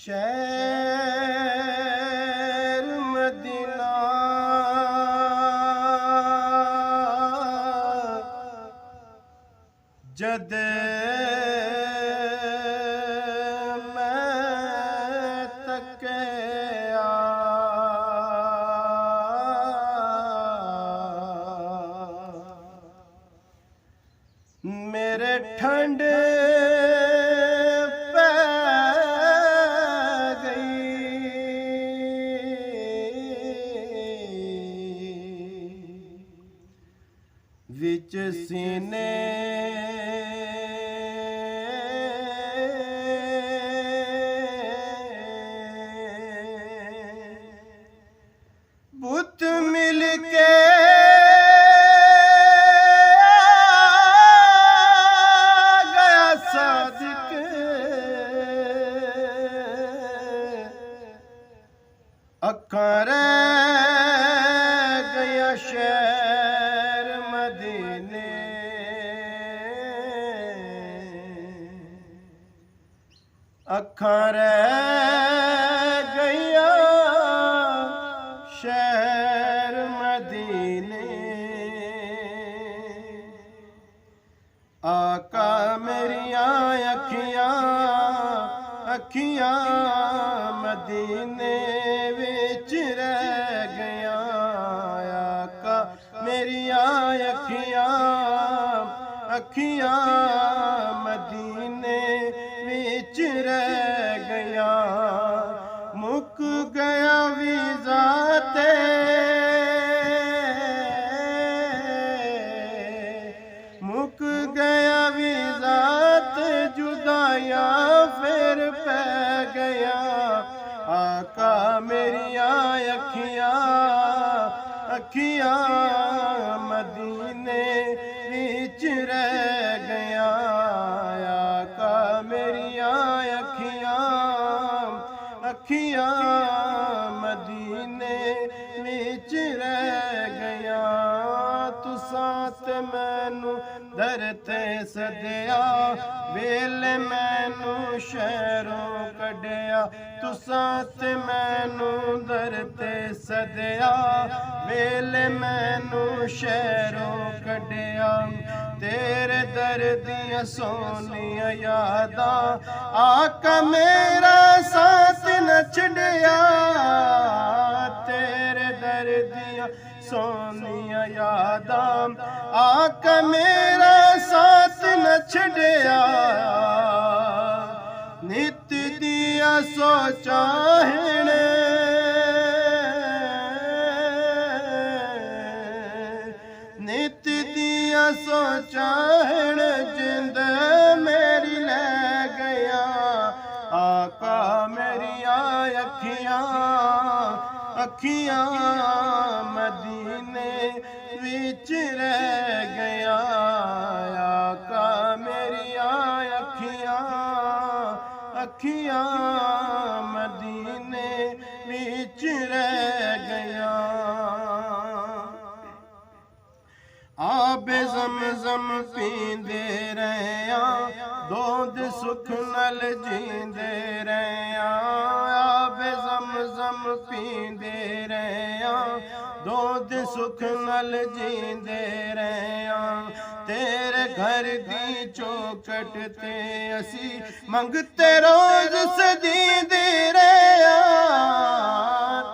शहर मदीना जद मैं तकया मेरे ठंड विच सीने बुत मिल के गया सादिक अखां रह गया शहर मदीने अखां रह गया शहर मदीने आका मेरिया अखियां अखियां मदीने विच रह गया आका मेरिया अखियां अखियां मदीने विच रह गया मुक गया वीज़ा ते मुक गया वीज़ा ते जुदाया फिर पै गया आका मेरिया अखियां अखियां मदीने विच रह गया आका मेरिया अखियां अखियां मदीने विच रह गया तुसां ते मैनू दर ते सदिया वेले मैनू शहरों कढिया तुसां ते मैनू दर ते सदिया वेले मैनू शहरों कढिया तेरे दर दियां सोनिया यादां आका मेरा साथ न छड़िया तेरे दर दियां सोनिया यादां आका मेरा साथ न छड़िया नित दिया सोचां नित दिया सोचां जिंद मेरी ले गया आका मेरिया अखियां अखियां मदीने विच रह गया आका मेरिया अखियां अखियां मदीने विच रह गया आबे ज़मज़म पींदे रहिया दोद सुख नल जींदे रहिया आबे ज़मज़म पींदे रहिया दोद सुख नल जींदे रहिया तेरे घर दी चौखट ते असी मंगते रोज सदींदे रहिया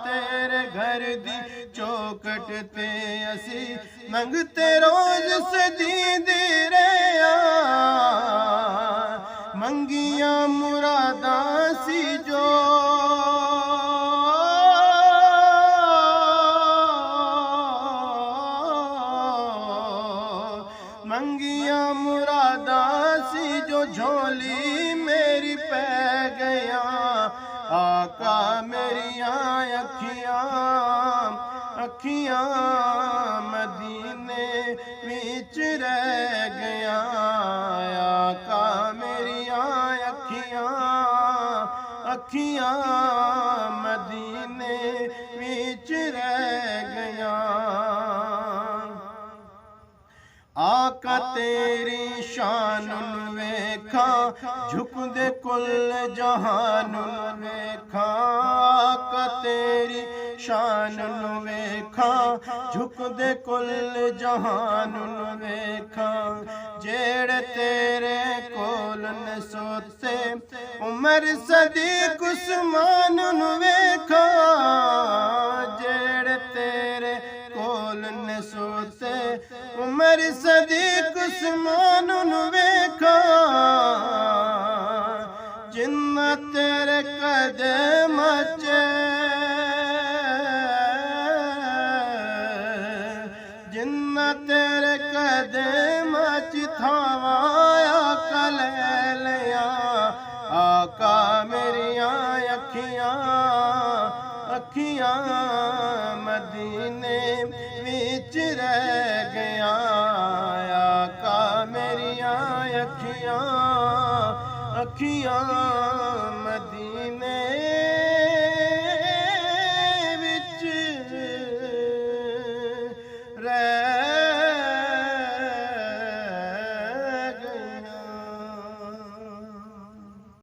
तेरे घर दी चौखट ते असी मंगते रोज सदींदे रहिया मंगिया मुरादां सी जो मंगिया मुरादां सी जो झोली मेरी पै गया आका मेरिया अखियां अखियां मदीने विच रह गया आका मेरिया अखियां अखियां मदीने विच रह गया आका तेरी शान वेखा झुकदे कुल जहान वे शान नू वेखां झुकदे कुल जहान नू वेखां जेड़े तेरे कोल न सोते उमर सदीक उस्मान नू वेखां जेड़े तेरे कोल न सोते उमर सदीक उस्मान नू वेखां जिन्ना तेरे कदम च जिन्ना तेरे कदम च थावाया कले लिया आका मेरिया अखियां अखियां मदीने विच रह गया आका मेरिया अखियां अखियां